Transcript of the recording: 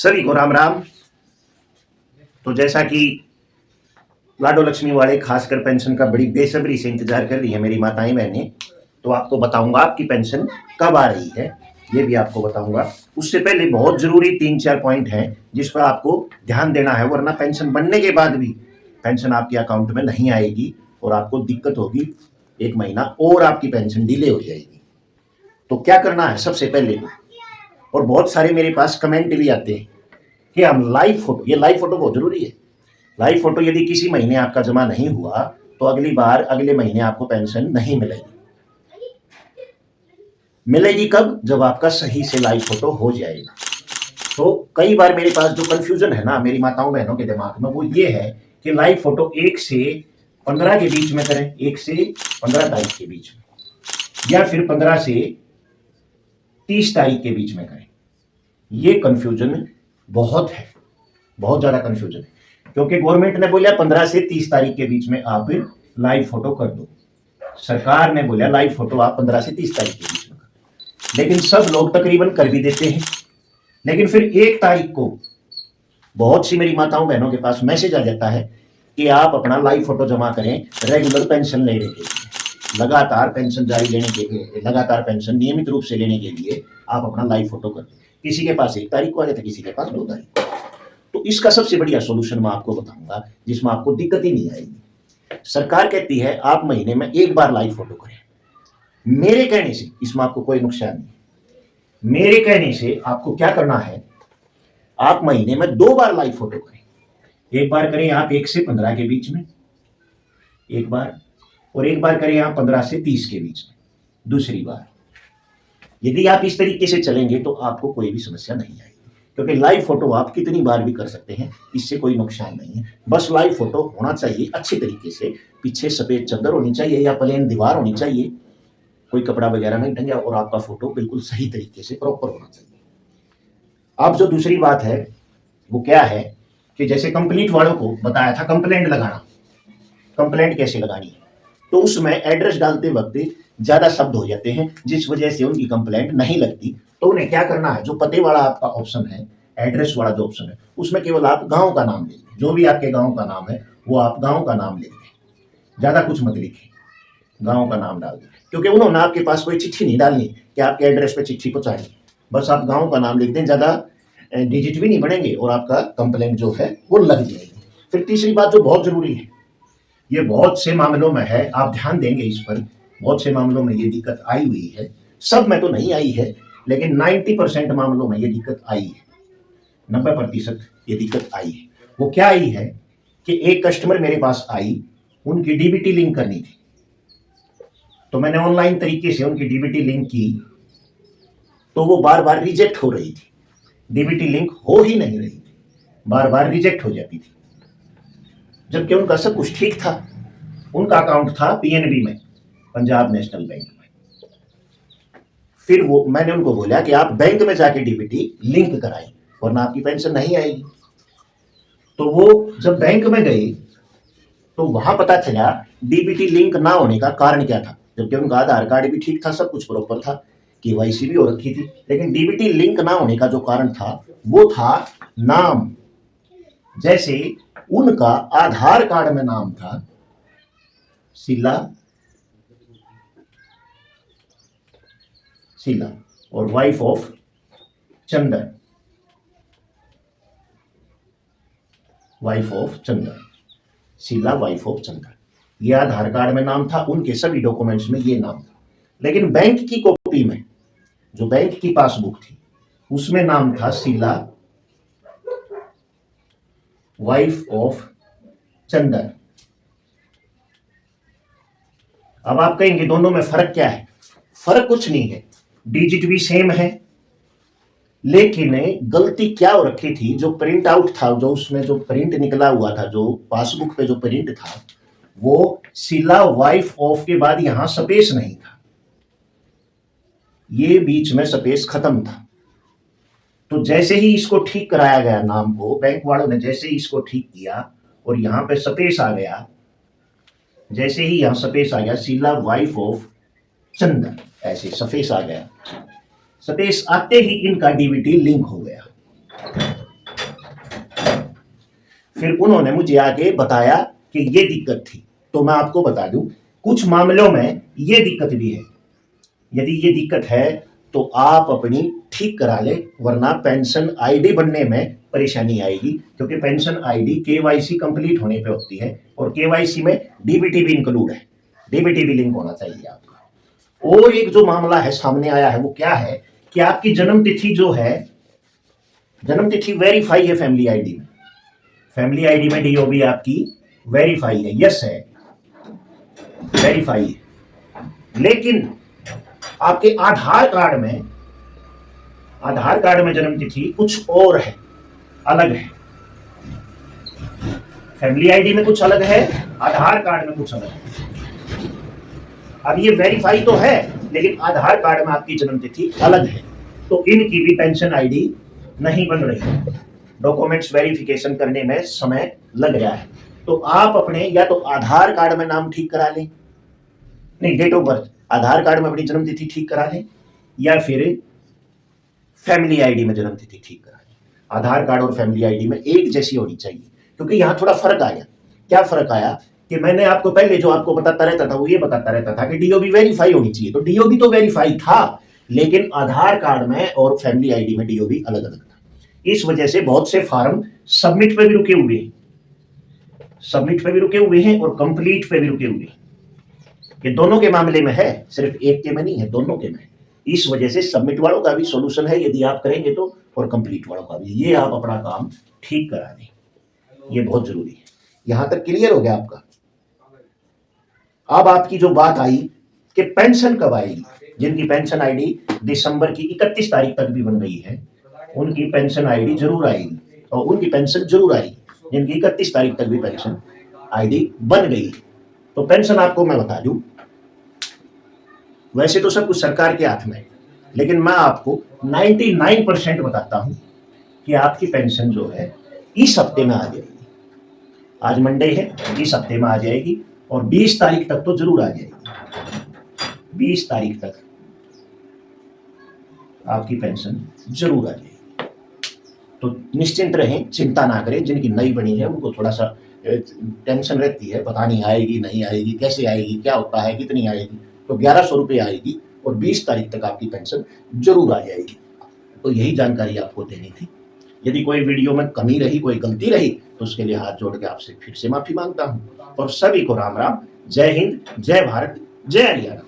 सभी को राम राम। तो जैसा कि लाडो लक्ष्मी वाले खासकर पेंशन का बड़ी बेसब्री से इंतजार कर रही है मेरी माताएं बहनें, तो आपको बताऊंगा आपकी पेंशन कब आ रही है, ये भी आपको बताऊंगा। उससे पहले बहुत जरूरी 3-4 पॉइंट हैं जिस पर आपको ध्यान देना है, वरना पेंशन बनने के बाद भी पेंशन आपके अकाउंट में नहीं आएगी और आपको दिक्कत होगी। 1 महीना और आपकी पेंशन डिले हो जाएगी। तो क्या करना है सबसे पहले, और बहुत सारे मेरे पास कमेंट भी आते हैं कि हम लाइव फोटो, ये लाइव फोटो बहुत जरूरी है। लाइव फोटो यदि किसी महीने आपका जमा नहीं हुआ तो अगली बार अगले महीने आपको पेंशन नहीं मिलेगी। मिलेगी कब? जब आपका सही से लाइव फोटो हो जाएगा। तो कई बार मेरे पास जो कंफ्यूजन है ना मेरी माताओं बहनों के दिमाग में, वो ये है कि लाइव फोटो 1 से 15 के बीच में करें, 1 से 15 तारीख के बीच में, या फिर 15 से 30 तारीख के बीच में करें। ये कंफ्यूजन बहुत है, बहुत ज्यादा कंफ्यूजन है, क्योंकि गवर्नमेंट ने बोला 15 से 30 तारीख के बीच में आप लाइव फोटो कर दो। सरकार ने बोला लाइव फोटो आप 15 से 30 तारीख के बीच में कर, लेकिन सब लोग तकरीबन कर भी देते हैं। लेकिन फिर 1 तारीख को बहुत सी मेरी माताओं बहनों के पास मैसेज आ जाता है कि आप अपना लाइव फोटो जमा करें रेगुलर पेंशन लेने के लिए, लगातार पेंशन जारी लेने के लिए, लगातार पेंशन नियमित रूप से लेने के लिए आप अपना लाइव फोटो कर दें। किसी के पास 1 तारीख को आ जाता है, किसी के पास 2 तारीख को। तो इसका सबसे बढ़िया सॉल्यूशन मैं आपको बताऊंगा जिसमें आपको दिक्कत ही नहीं आएगी। सरकार कहती है आप महीने में 1 बार लाइव फोटो करें। मेरे कहने से इसमें आपको कोई नुकसान नहीं। मेरे कहने से आपको क्या करना है, आप महीने में 2 बार लाइव फोटो करें। 1 बार करें आप 1 से 15 के बीच में, 1 बार, और 1 बार करें आप 15 से 30 के बीच में, दूसरी बार। यदि आप इस तरीके से चलेंगे तो आपको कोई भी समस्या नहीं आएगी, क्योंकि लाइव फोटो आप कितनी बार भी कर सकते हैं, इससे कोई नुकसान नहीं है। बस लाइव फोटो होना चाहिए अच्छी तरीके से, पीछे सफेद चादर होनी चाहिए या प्लेन दीवार होनी चाहिए, कोई कपड़ा वगैरह नहीं टंगा, और आपका फोटो बिल्कुल सही तरीके से प्रॉपर होना चाहिए। अब जो दूसरी बात है वो क्या है कि जैसे कंप्लीट वालों को बताया था कंप्लेंट लगाना, कंप्लेंट कैसे लगानी है, तो उसमें एड्रेस डालते वक्त ज्यादा शब्द हो जाते हैं जिस वजह से उनकी कंप्लेंट नहीं लगती। तो उन्हें क्या करना है, जो पते वाला आपका ऑप्शन है, एड्रेस वाला जो ऑप्शन है, उसमें केवल आप गांव का नाम लिखें, जो भी आपके गांव का नाम है वो आप गांव का नाम लिख दें, ज्यादा कुछ मत लिखें, गांव का नाम डाल दें, क्योंकि उन्होंने आपके पास कोई चिट्ठी नहीं डालनी कि आपके एड्रेस पे चिट्ठी पहुंचानी, बस आप गांव का नाम लिख दें, ज्यादा डिजिट भी नहीं बढ़ेंगे और आपका कंप्लेंट जो है वो लग जाएगी। फिर तीसरी बात जो बहुत जरूरी है, ये बहुत से मामलों में है, आप ध्यान देंगे इस पर, बहुत से मामलों में ये दिक्कत आई हुई है, सब में तो नहीं आई है लेकिन 90% मामलों में ये दिक्कत आई है, 90% ये दिक्कत आई है। वो क्या आई है कि एक कस्टमर मेरे पास आई, उनकी डीबीटी लिंक करनी थी, तो मैंने ऑनलाइन तरीके से उनकी डीबीटी लिंक की, तो वो बार बार रिजेक्ट हो रही थी, डीबीटी लिंक हो ही नहीं रही थी, बार बार रिजेक्ट हो जाती थी, जबकि उनका सब कुछ ठीक था। उनका अकाउंट था पीएनबी में, पंजाब नेशनल बैंक में। फिर वो मैंने उनको बोला कि आप बैंक में जाके डीबीटी लिंक कराएं वरना आपकी पेंशन नहीं आएगी। तो वो जब बैंक में गए तो वहां पता चला डीबीटी लिंक ना होने का कारण क्या था, जबकि उनका आधार कार्ड भी ठीक था, सब कुछ प्रॉपर था, केवाईसी भी हो रखी थी, लेकिन डीबीटी लिंक ना होने का जो कारण था वो था नाम। जैसे उनका आधार कार्ड में नाम था शीला और wife of Chandan, Sheela wife of Chandan, ये आधार कार्ड में नाम था, उनके सभी डॉक्यूमेंट्स में ये नाम था। लेकिन बैंक की कॉपी में, जो बैंक की पासबुक थी, उसमें नाम था शीला वाइफ ऑफ चंदन। अब आप कहेंगे दोनों में फर्क क्या है? फर्क कुछ नहीं है, डिजिट भी सेम है, लेकिन गलती क्या हो रखी थी, जो प्रिंट आउट था, जो उसमें जो प्रिंट निकला हुआ था, जो पासबुक पे जो प्रिंट था, वो शीला वाइफ ऑफ के बाद यहां स्पेस नहीं था, ये बीच में स्पेस खत्म था। तो जैसे ही इसको ठीक कराया गया, नाम को बैंक वालों ने जैसे ही इसको ठीक किया और यहां पे स्पेस आ गया, जैसे ही यहां स्पेस आ गया शीला वाइफ ऑफ चंदन, ऐसे स्पेस आ गया, स्पेस आते ही इनका डीबीटी लिंक हो गया। फिर उन्होंने मुझे आके बताया कि ये दिक्कत थी। तो मैं आपको बता दूं, कुछ मामलों में ये दिक्कत भी है। यदि ये दिक्कत है तो आप अपनी ठीक करा ले, वरना पेंशन आईडी बनने में परेशानी आएगी, क्योंकि पेंशन आईडी केवाईसी कंप्लीट होने पे होती है और केवाईसी में डीबीटी भी इंक्लूड है। डीबीटी भी लिंक होना चाहिए आपका। और एक जो मामला है सामने आया है वो क्या है कि आपकी जन्म तिथि जो है, जन्म तिथि वेरीफाई है फैमिली आईडी में। फैमिली आईडी में डीओबी आपकी वेरीफाई है, यस है, वेरीफाई है। लेकिन आपके आधार कार्ड में जन्म तिथि कुछ और है, अलग है। फैमिली आईडी में कुछ अलग है, आधार कार्ड में कुछ अलग है। अब ये वेरीफाई तो है, लेकिन आधार कार्ड में आपकी जन्म तिथि अलग है, तो इनकी भी पेंशन आईडी नहीं बन रही। डॉक्यूमेंट्स वेरिफिकेशन करने में समय लग रहा है। तो आप अपने या तो आधार कार्ड में नाम ठीक करा लें, नहीं date of birth, Aadhaar card में अपनी जन्म तिथि ठीक करा लें, या फिर फैमिली आईडी में जन्म तिथि ठीक करा लें। आधार कार्ड और फैमिली आईडी में एक जैसी होनी चाहिए, क्योंकि यहाँ थोड़ा फर्क आया। क्या फर्क आया कि मैंने आपको पहले जो आपको बताता रहता था वो ये बताता रहता था कि डीओबी वेरीफाई होनी चाहिए, तो डीओबी तो वेरीफाई था, लेकिन आधार कार्ड में और फैमिली आईडी में डीओबी अलग अलग था। इस वजह से बहुत से फार्म सबमिट पे भी रुके हुए हैं, सबमिट पे भी रुके हुए हैं और कंप्लीट पे भी रुके हुए हैं। ये दोनों के मामले में है, सिर्फ एक के में नहीं है, दोनों के में। इस वजह से सबमिट वालों का भी सॉल्यूशन है यदि आप करेंगे तो, और कंप्लीट वालों का भी। ये आप अपना काम ठीक करा दें, ये बहुत जरूरी है। यहां तक क्लियर हो गया आपका? अब आपकी जो बात आई कि पेंशन कब आएगी, जिनकी पेंशन आईडी दिसंबर की 31 तारीख तक भी बन गई है, उनकी पेंशन आईडी जरूर आएगी, और उनकी पेंशन जरूर आएगी जिनकी 31 तारीख तक भी पेंशन आईडी बन गई। तो पेंशन आपको मैं बता दूं, वैसे तो सब कुछ सरकार के हाथ में है, लेकिन मैं आपको 99% बताता हूं कि आपकी पेंशन जो है इस हफ्ते में आ जाएगी। आज मंडे है, इस हफ्ते में आ जाएगी, और 20 तारीख तक तो जरूर आ जाएगी। 20 तारीख तक आपकी पेंशन जरूर आ जाएगी। तो निश्चिंत रहें, चिंता ना करें। जिनकी नई बनी है उनको थोड़ा सा टेंशन रहती है, पता नहीं आएगी नहीं आएगी, कैसे आएगी, क्या होता है, कितनी आएगी। तो 1100 रुपये आएगी और 20 तारीख तक आपकी पेंशन जरूर आ जाएगी। तो यही जानकारी आपको देनी थी। यदि कोई वीडियो में कमी रही, कोई गलती रही, तो उसके लिए हाथ जोड़ के आपसे फिर से माफी मांगता हूं। और सभी को राम राम, जय हिंद, जय भारत, जय हरियाणा।